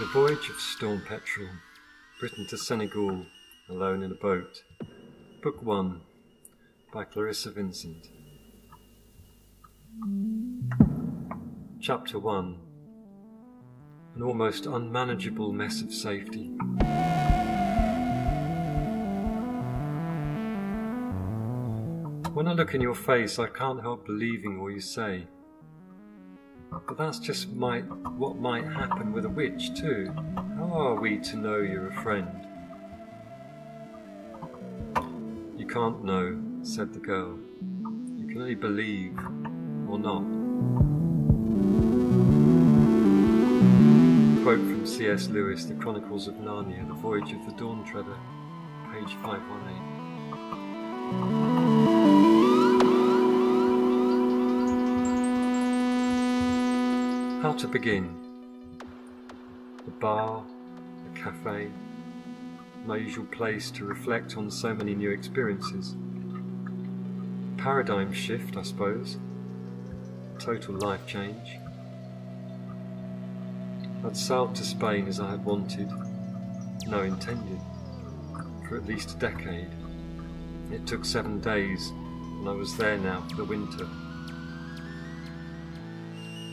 The Voyage of Storm Petrel, Britain to Senegal, Alone in a Boat. Book 1, by Clarissa Vincent. Chapter 1. An almost unmanageable mess of safety. When I look in your face, I can't help believing all you say. But that's just what might happen with a witch too. How are we to know you're a friend? You can't know, said the girl. You can only believe, or not. Quote from C.S. Lewis, The Chronicles of Narnia, The Voyage of the Dawn Treader, page 518. How to begin? The bar, the cafe, my usual place to reflect on so many new experiences. Paradigm shift, I suppose. Total life change. I'd sailed to Spain as I had wanted, no intended, for at least a decade. It took 7 days, and I was there now for the winter.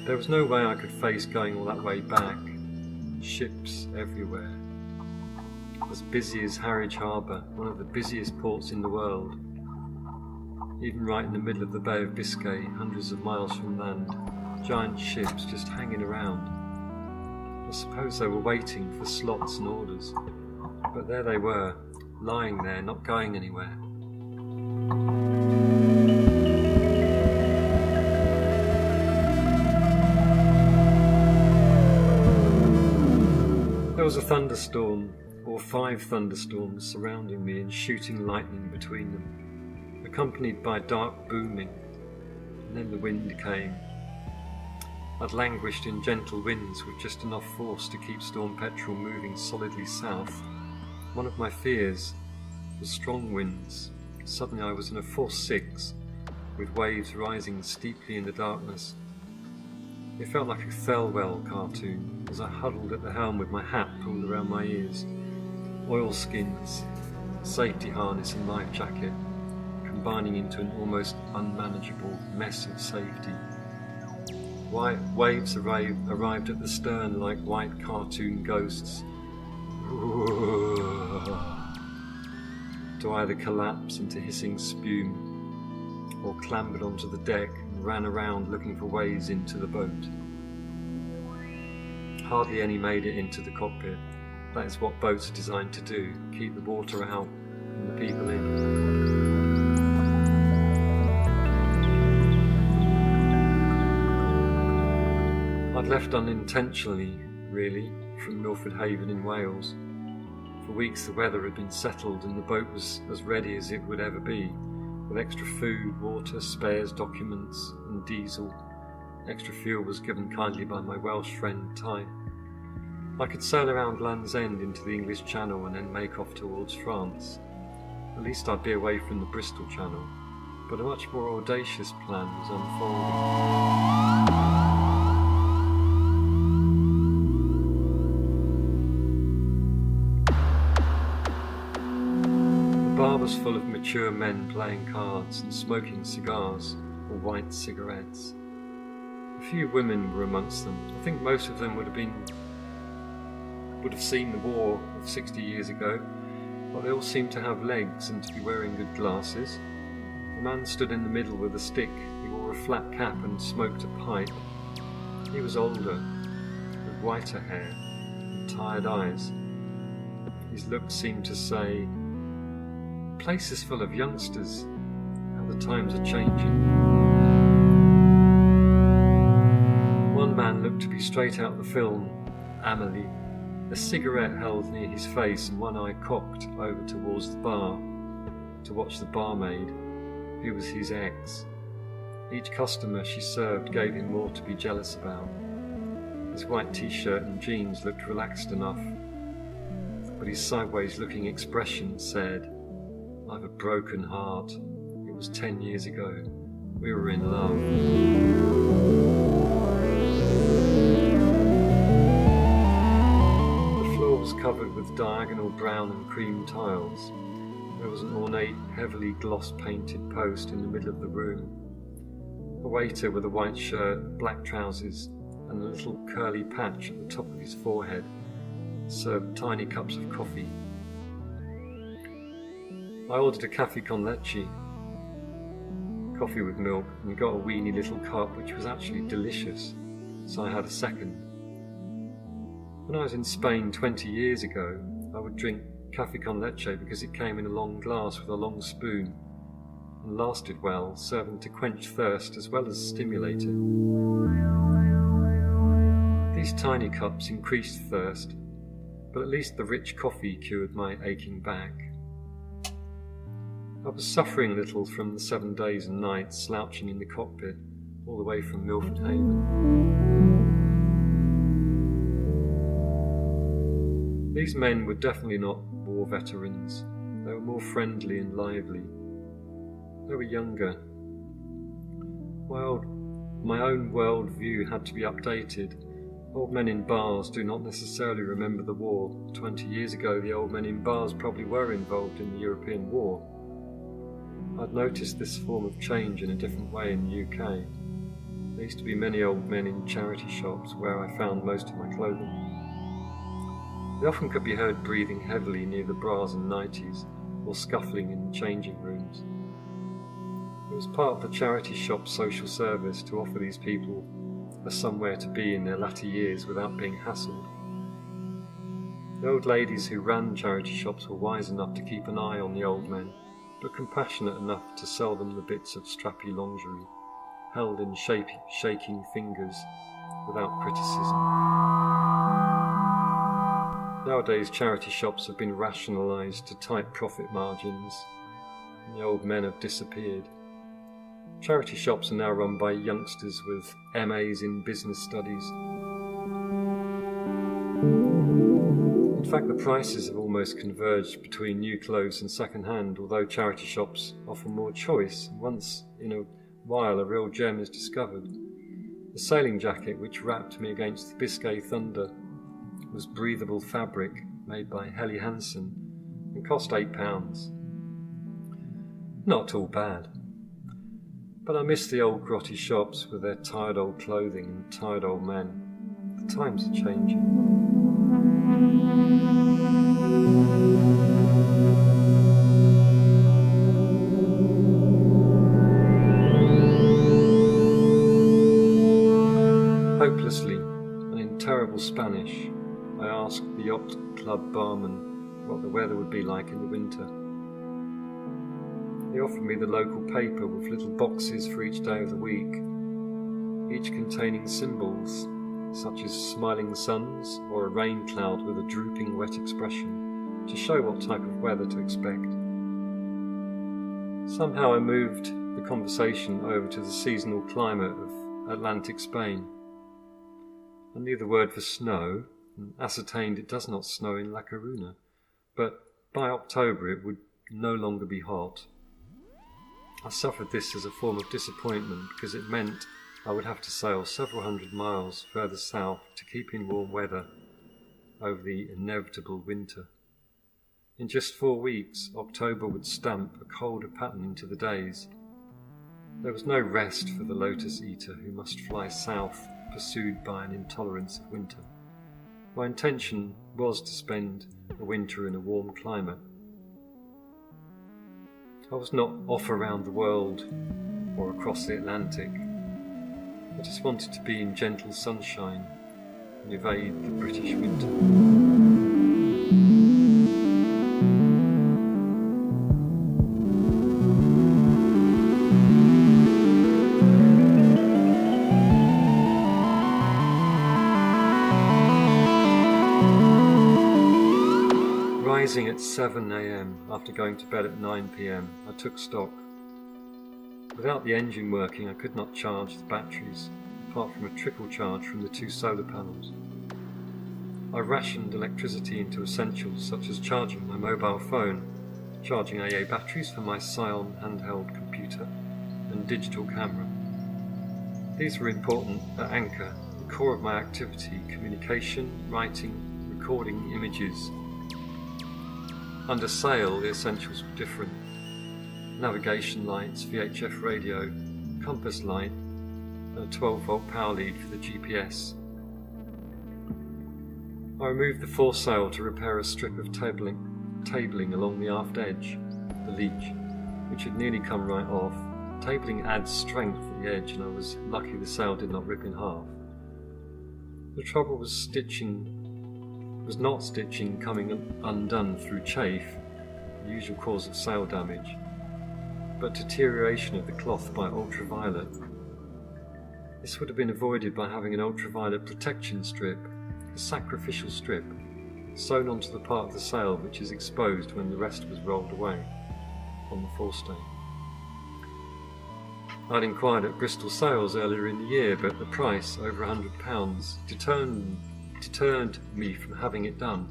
There was no way I could face going all that way back. Ships everywhere. As busy as Harwich Harbour, one of the busiest ports in the world. Even right in the middle of the Bay of Biscay, hundreds of miles from land, giant ships just hanging around. I suppose they were waiting for slots and orders, but there they were, lying there, not going anywhere. There was a thunderstorm, or 5 thunderstorms surrounding me and shooting lightning between them, accompanied by dark booming, and then the wind came. I'd languished in gentle winds with just enough force to keep Storm Petrel moving solidly south. One of my fears was strong winds. Suddenly I was in a force 6, with waves rising steeply in the darkness. It felt like a Thelwell cartoon as I huddled at the helm with my hat pulled around my ears, oilskins, safety harness and life jacket, combining into an almost unmanageable mess of safety. White waves arrived at the stern like white cartoon ghosts to either collapse into hissing spume or clambered onto the deck and ran around looking for ways into the boat. Hardly any made it into the cockpit. That is what boats are designed to do, keep the water out and the people in. I'd left unintentionally, really, from Milford Haven in Wales. For weeks the weather had been settled and the boat was as ready as it would ever be, with extra food, water, spares, documents and diesel. Extra fuel was given kindly by my Welsh friend Ty. I could sail around Land's End into the English Channel and then make off towards France. At least I'd be away from the Bristol Channel, but a much more audacious plan was unfolding. The bar was full of mature men playing cards and smoking cigars or white cigarettes. A few women were amongst them. I think most of them would have seen the war of 60 years ago, but they all seemed to have legs and to be wearing good glasses. A man stood in the middle with a stick. He wore a flat cap and smoked a pipe. He was older, with whiter hair and tired eyes. His look seemed to say, "The place is full of youngsters. How the times are changing." One man looked to be straight out the film, Amelie, a cigarette held near his face and one eye cocked over towards the bar to watch the barmaid, who was his ex. Each customer she served gave him more to be jealous about. His white t-shirt and jeans looked relaxed enough, but his sideways-looking expression said, "I've a broken heart. It was 10 years ago. We were in love." diagonal brown and cream tiles. There was an ornate, heavily gloss-painted post in the middle of the room. A waiter with a white shirt, black trousers, and a little curly patch at the top of his forehead served tiny cups of coffee. I ordered a cafe con leche, coffee with milk, and got a weeny little cup which was actually delicious, so I had a second. When I was in Spain 20 years ago, I would drink cafe con leche because it came in a long glass with a long spoon and lasted well, serving to quench thirst as well as stimulate it. These tiny cups increased thirst, but at least the rich coffee cured my aching back. I was suffering a little from the 7 days and nights slouching in the cockpit all the way from Milford Haven. These men were definitely not war veterans. They were more friendly and lively. They were younger. My own world view had to be updated. Old men in bars do not necessarily remember the war. 20 years ago, the old men in bars probably were involved in the European War. I'd noticed this form of change in a different way in the UK. There used to be many old men in charity shops where I found most of my clothing. They often could be heard breathing heavily near the bras and nighties, or scuffling in the changing rooms. It was part of the charity shop's social service to offer these people a somewhere to be in their latter years without being hassled. The old ladies who ran charity shops were wise enough to keep an eye on the old men, but compassionate enough to sell them the bits of strappy lingerie, held in shaking fingers without criticism. Nowadays, charity shops have been rationalised to tight profit margins, and the old men have disappeared. Charity shops are now run by youngsters with MAs in business studies. In fact, the prices have almost converged between new clothes and second-hand, although charity shops offer more choice. Once in a while a real gem is discovered. The sailing jacket which wrapped me against the Biscay thunder was breathable fabric made by Helly Hansen and cost £8. Not all bad. But I miss the old grotty shops with their tired old clothing and tired old men. The times are changing. Hopelessly, and in terrible Spanish, I asked the yacht club barman what the weather would be like in the winter. He offered me the local paper with little boxes for each day of the week, each containing symbols such as smiling suns or a rain cloud with a drooping wet expression to show what type of weather to expect. Somehow I moved the conversation over to the seasonal climate of Atlantic Spain. I knew the word for snow and ascertained it does not snow in La Coruna, but by October it would no longer be hot. I suffered this as a form of disappointment because it meant I would have to sail several hundred miles further south to keep in warm weather over the inevitable winter. In just 4 weeks, October would stamp a colder pattern into the days. There was no rest for the lotus eater who must fly south, pursued by an intolerance of winter. My intention was to spend the winter in a warm climate. I was not off around the world or across the Atlantic. I just wanted to be in gentle sunshine and evade the British winter. Rising at 7 a.m. after going to bed at 9 p.m, I took stock. Without the engine working, I could not charge the batteries, apart from a trickle charge from the 2 solar panels. I rationed electricity into essentials such as charging my mobile phone, charging AA batteries for my Scion handheld computer, and digital camera. These were important at anchor, the core of my activity: communication, writing, recording images, Under sail, the essentials were different. Navigation lights, VHF radio, compass light, and a 12-volt power lead for the GPS. I removed the foresail to repair a strip of tabling along the aft edge, the leech, which had nearly come right off. Tabling adds strength at the edge, and I was lucky the sail did not rip in half. The trouble was not stitching coming undone through chafe, the usual cause of sail damage, but deterioration of the cloth by ultraviolet. This would have been avoided by having an ultraviolet protection strip, a sacrificial strip, sewn onto the part of the sail which is exposed when the rest was rolled away on the forestay. I'd inquired at Bristol Sales earlier in the year, but the price, over £100, deterred me from having it done.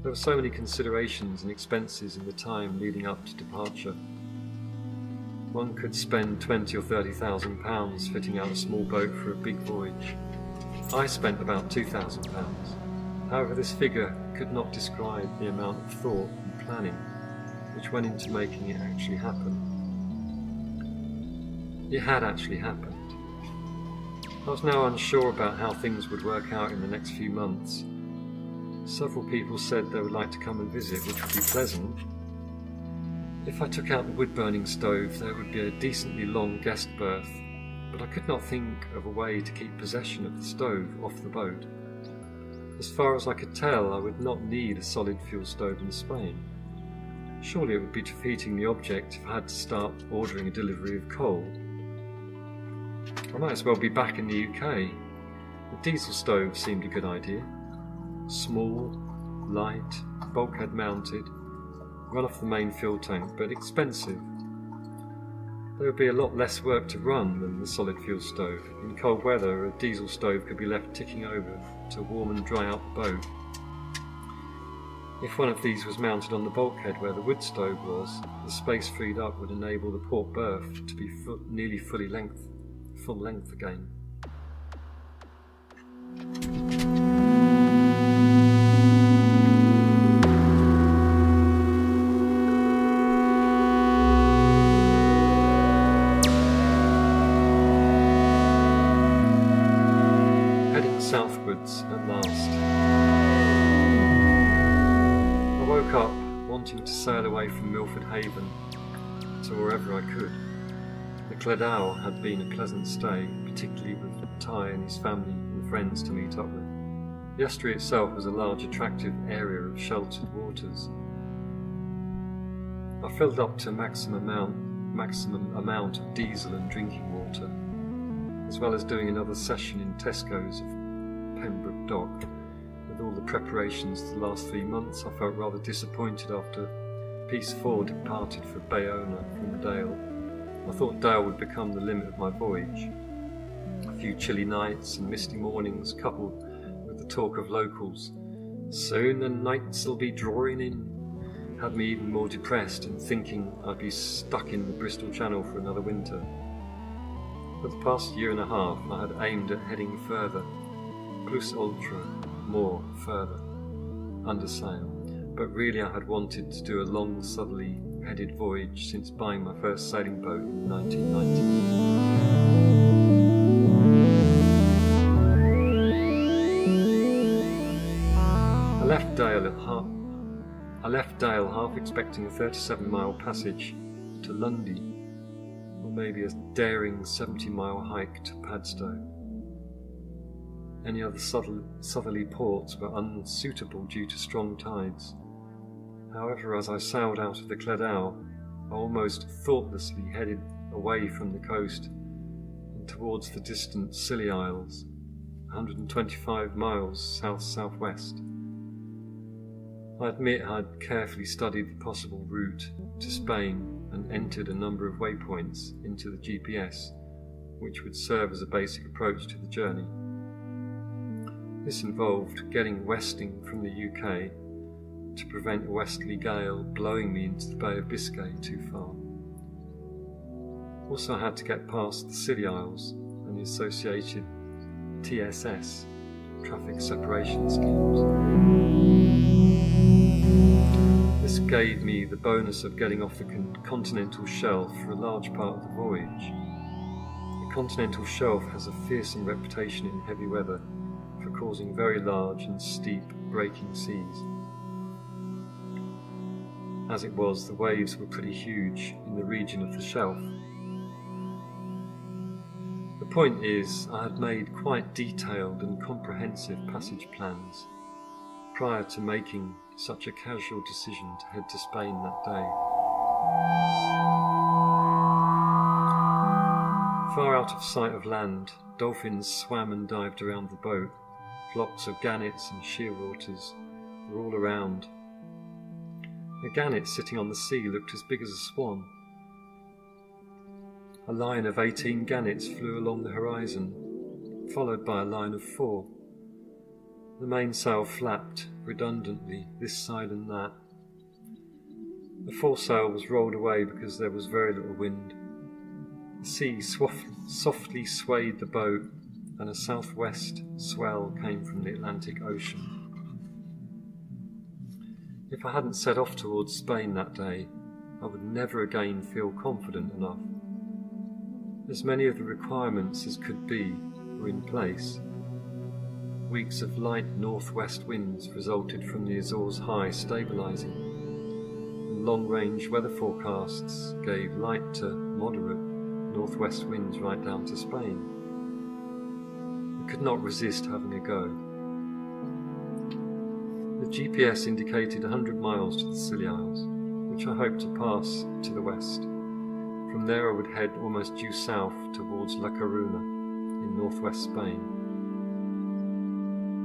There were so many considerations and expenses in the time leading up to departure. One could spend £20,000 or £30,000 fitting out a small boat for a big voyage. I spent about £2,000. However, this figure could not describe the amount of thought and planning which went into making it actually happen. It had actually happened. I was now unsure about how things would work out in the next few months. Several people said they would like to come and visit, which would be pleasant. If I took out the wood-burning stove, there would be a decently long guest berth, but I could not think of a way to keep possession of the stove off the boat. As far as I could tell, I would not need a solid fuel stove in Spain. Surely it would be defeating the object if I had to start ordering a delivery of coal. I might as well be back in the UK. The diesel stove seemed a good idea. Small, light, bulkhead mounted, run off the main fuel tank, but expensive. There would be a lot less work to run than the solid fuel stove. In cold weather, a diesel stove could be left ticking over to warm and dry out the boat. If one of these was mounted on the bulkhead where the wood stove was, the space freed up would enable the port berth to be nearly full length again. Heading southwards at last. I woke up wanting to sail away from Milford Haven to wherever I could. The Cleddau had been a pleasant stay, particularly with Ty and his family and friends to meet up with. The estuary itself was a large attractive area of sheltered waters. I filled up to maximum amount of diesel and drinking water, as well as doing another session in Tesco's of Pembroke Dock. With all the preparations the last 3 months, I felt rather disappointed after Piece 4 departed for Bayona from Dale. I thought Dale would become the limit of my voyage. A few chilly nights and misty mornings, coupled with the talk of locals, "Soon the nights'll be drawing in," had me even more depressed and thinking I'd be stuck in the Bristol Channel for another winter. For the past year and a half I had aimed at heading further, plus ultra, more, further, under sail, but really I had wanted to do a long southerly headed voyage since buying my first sailing boat in 1990. I left Dale half expecting a 37-mile passage to Lundy, or maybe a daring 70-mile hike to Padstow. Any other southerly ports were unsuitable due to strong tides. However, as I sailed out of the Cleddau, I almost thoughtlessly headed away from the coast and towards the distant Scilly Isles, 125 miles south-southwest. I admit I'd carefully studied the possible route to Spain and entered a number of waypoints into the GPS, which would serve as a basic approach to the journey. This involved getting westing from the UK to prevent a westerly gale blowing me into the Bay of Biscay too far. Also, I had to get past the Scilly Isles and the associated TSS, traffic separation schemes. This gave me the bonus of getting off the continental shelf for a large part of the voyage. The continental shelf has a fearsome reputation in heavy weather for causing very large and steep breaking seas. As it was, the waves were pretty huge in the region of the shelf. The point is, I had made quite detailed and comprehensive passage plans prior to making such a casual decision to head to Spain that day. Far out of sight of land, dolphins swam and dived around the boat. Flocks of gannets and shearwaters were all around. A gannet sitting on the sea looked as big as a swan. A line of 18 gannets flew along the horizon, followed by a line of 4. The mainsail flapped redundantly this side and that. The foresail was rolled away because there was very little wind. The sea softly swayed the boat, and a southwest swell came from the Atlantic Ocean. If I hadn't set off towards Spain that day, I would never again feel confident enough. As many of the requirements as could be were in place. Weeks of light northwest winds resulted from the Azores high stabilising, and long-range weather forecasts gave light to moderate northwest winds right down to Spain. I could not resist having a go. The GPS indicated 100 miles to the Scilly Isles, which I hoped to pass to the west. From there I would head almost due south towards La Coruna in northwest Spain.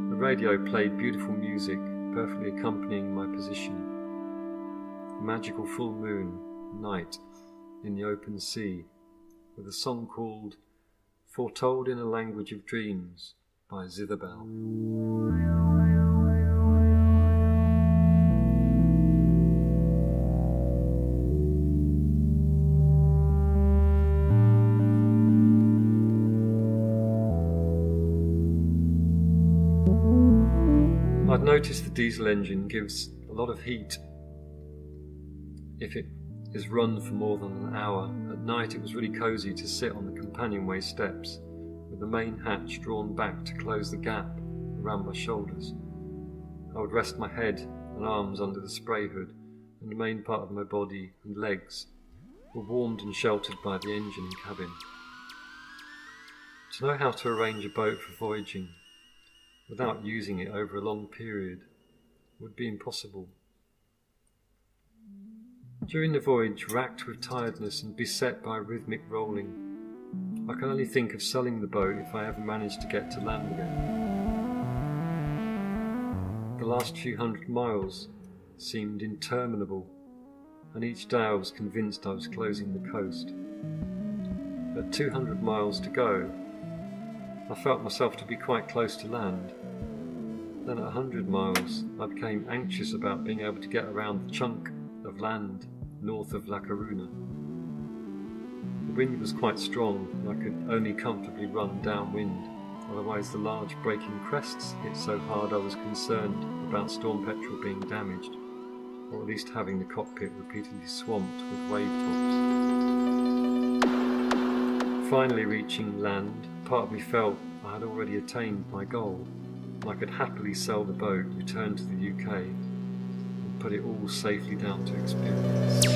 The radio played beautiful music, perfectly accompanying my position. A magical full moon night in the open sea, with a song called Foretold in a Language of Dreams by Zither-Bell. I've noticed the diesel engine gives a lot of heat if it is run for more than an hour. At night it was really cosy to sit on the companionway steps with the main hatch drawn back to close the gap around my shoulders. I would rest my head and arms under the spray hood, and the main part of my body and legs were warmed and sheltered by the engine and cabin. To know how to arrange a boat for voyaging without using it over a long period would be impossible. During the voyage, racked with tiredness and beset by rhythmic rolling, I can only think of selling the boat if I ever managed to get to land again. The last few hundred miles seemed interminable, and each day I was convinced I was closing the coast. At 200 miles to go, I felt myself to be quite close to land. Then at 100 miles, I became anxious about being able to get around the chunk of land north of La Coruna. The wind was quite strong, and I could only comfortably run downwind, otherwise the large breaking crests hit so hard I was concerned about Storm Petrel being damaged, or at least having the cockpit repeatedly swamped with wave tops. Finally reaching land, part of me felt I had already attained my goal, and I could happily sell the boat, return to the UK, and put it all safely down to experience.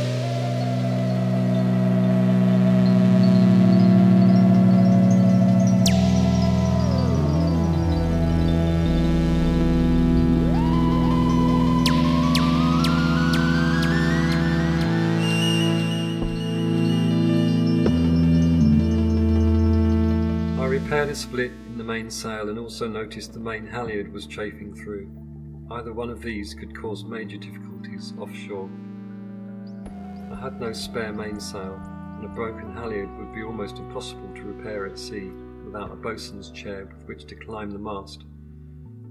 I repaired a split in the mainsail and also noticed the main halyard was chafing through. Either one of these could cause major difficulties offshore. I had no spare mainsail, and a broken halyard would be almost impossible to repair at sea without a boatswain's chair with which to climb the mast,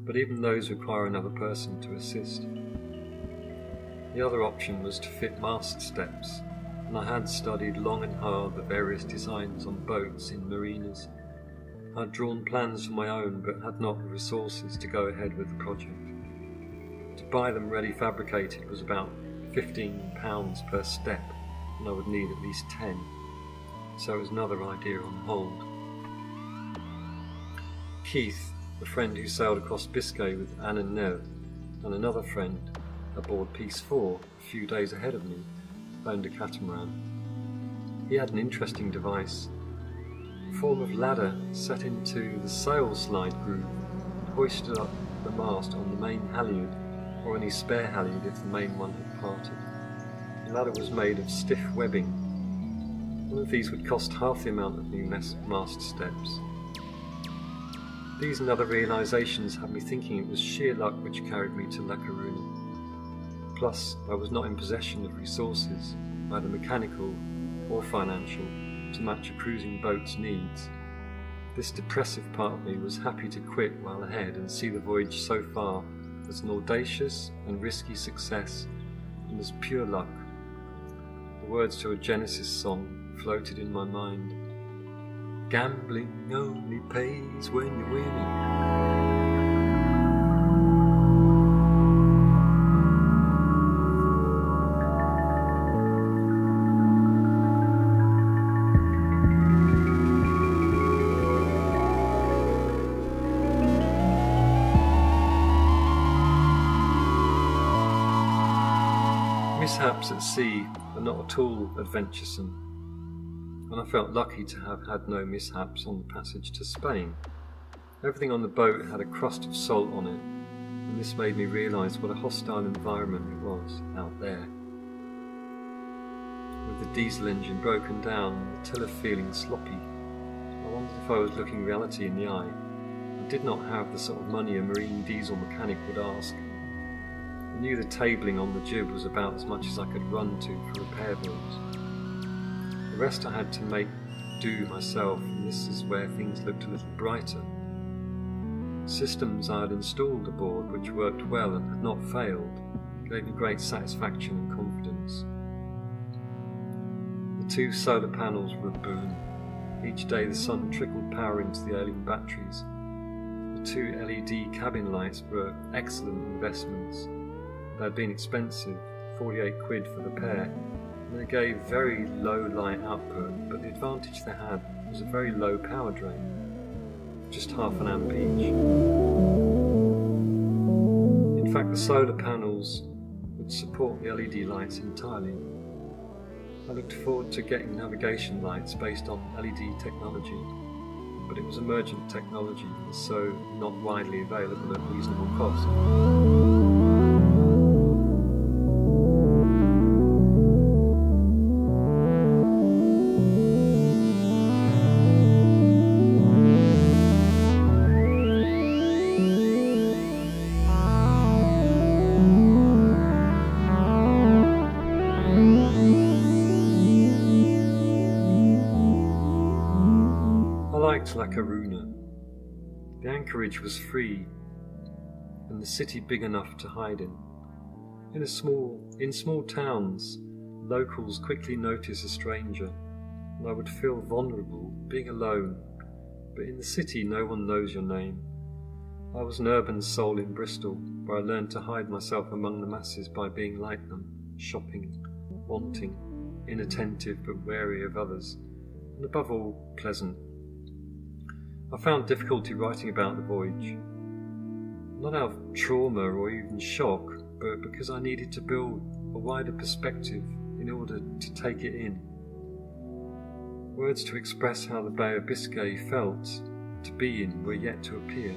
but even those require another person to assist. The other option was to fit mast steps, and I had studied long and hard the various designs on boats in marinas. I had drawn plans for my own, but had not the resources to go ahead with the project. To buy them ready fabricated was about £15 per step, and I would need at least 10, so it was another idea on hold. Keith, the friend who sailed across Biscay with Anne and Nev, and another friend aboard Piece 4 a few days ahead of me, owned a catamaran. He had an interesting device, a form of ladder set into the sail slide groove and hoisted up the mast on the main halyard or any spare halyard if the main one had parted. The ladder was made of stiff webbing. One of these would cost half the amount of new mast steps. These and other realisations had me thinking it was sheer luck which carried me to La Coruna. Plus, I was not in possession of resources, either mechanical or financial, to match a cruising boat's needs. This depressive part of me was happy to quit while ahead and see the voyage so far as an audacious and risky success and as pure luck. The words to a Genesis song floated in my mind. Gambling only pays when you're winning. Mishaps at sea are not at all adventuresome, and I felt lucky to have had no mishaps on the passage to Spain. Everything on the boat had a crust of salt on it, and this made me realise what a hostile environment it was out there. With the diesel engine broken down and the tiller feeling sloppy, I wondered if I was looking reality in the eye. I did not have the sort of money a marine diesel mechanic would ask. I knew the tabling on the jib was about as much as I could run to for repair bills. The rest I had to make do myself, and this is where things looked a little brighter. Systems I had installed aboard, which worked well and had not failed, gave me great satisfaction and confidence. The 2 solar panels were a boon. Each day the sun trickled power into the ailing batteries. The 2 LED cabin lights were excellent investments. They had been expensive, 48 quid for the pair, and they gave very low light output, but the advantage they had was a very low power drain, just half an amp each. In fact, the solar panels would support the LED lights entirely. I looked forward to getting navigation lights based on LED technology, but it was emergent technology and so not widely available at reasonable cost. La Coruna. The anchorage was free and the city big enough to hide in. In small towns, locals quickly notice a stranger, and I would feel vulnerable being alone, but in the city no one knows your name. I was an urban soul in Bristol, where I learned to hide myself among the masses by being like them, shopping, wanting, inattentive but wary of others, and above all, pleasant. I found difficulty writing about the voyage, not out of trauma or even shock, but because I needed to build a wider perspective in order to take it in. Words to express how the Bay of Biscay felt to be in were yet to appear.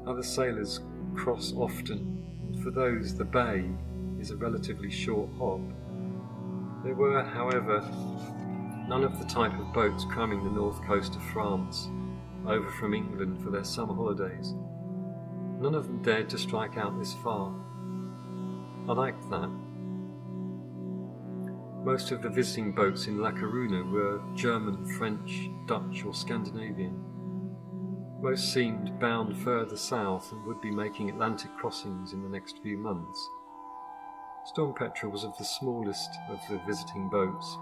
Other sailors cross often, and for those the bay is a relatively short hop. There were, however, none of the type of boats cramming the north coast of France over from England for their summer holidays. None of them dared to strike out this far. I liked that. Most of the visiting boats in La Coruna were German, French, Dutch or Scandinavian. Most seemed bound further south and would be making Atlantic crossings in the next few months. Storm Petrel was of the smallest of the visiting boats.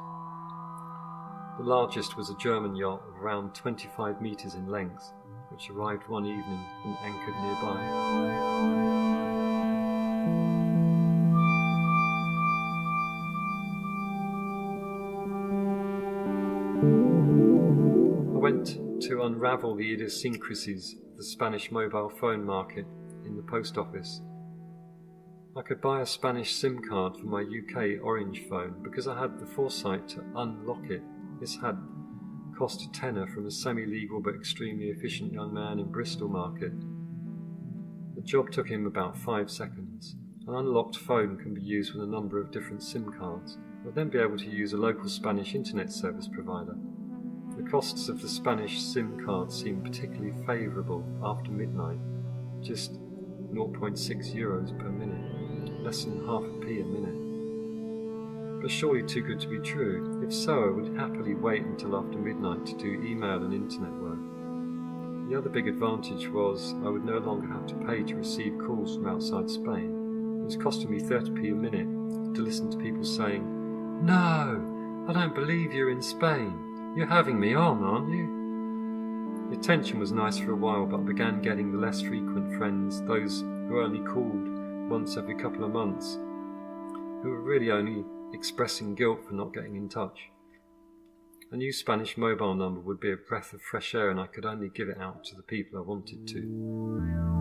The largest was a German yacht of around 25 metres in length, which arrived one evening and anchored nearby. went to unravel the idiosyncrasies of the Spanish mobile phone market in the post office. I could buy a Spanish SIM card for my UK Orange phone because I had the foresight to unlock it. This had cost a tenner from a semi-legal but extremely efficient young man in Bristol Market. The job took him about 5 seconds. An unlocked phone can be used with a number of different SIM cards. I'll then be able to use a local Spanish internet service provider. The costs of the Spanish SIM card seemed particularly favourable after midnight, just 0.6 euros per minute, less than half a p a minute. But surely too good to be true. If so, I would happily wait until after midnight to do email and internet work. The other big advantage was I would no longer have to pay to receive calls from outside Spain. It was costing me 30p a minute to listen to people saying, "No, I don't believe you're in Spain. You're having me on, aren't you?" The attention was nice for a while, but I began getting the less frequent friends, those who only called once every couple of months, who were really only expressing guilt for not getting in touch. A new Spanish mobile number would be a breath of fresh air, and I could only give it out to the people I wanted to.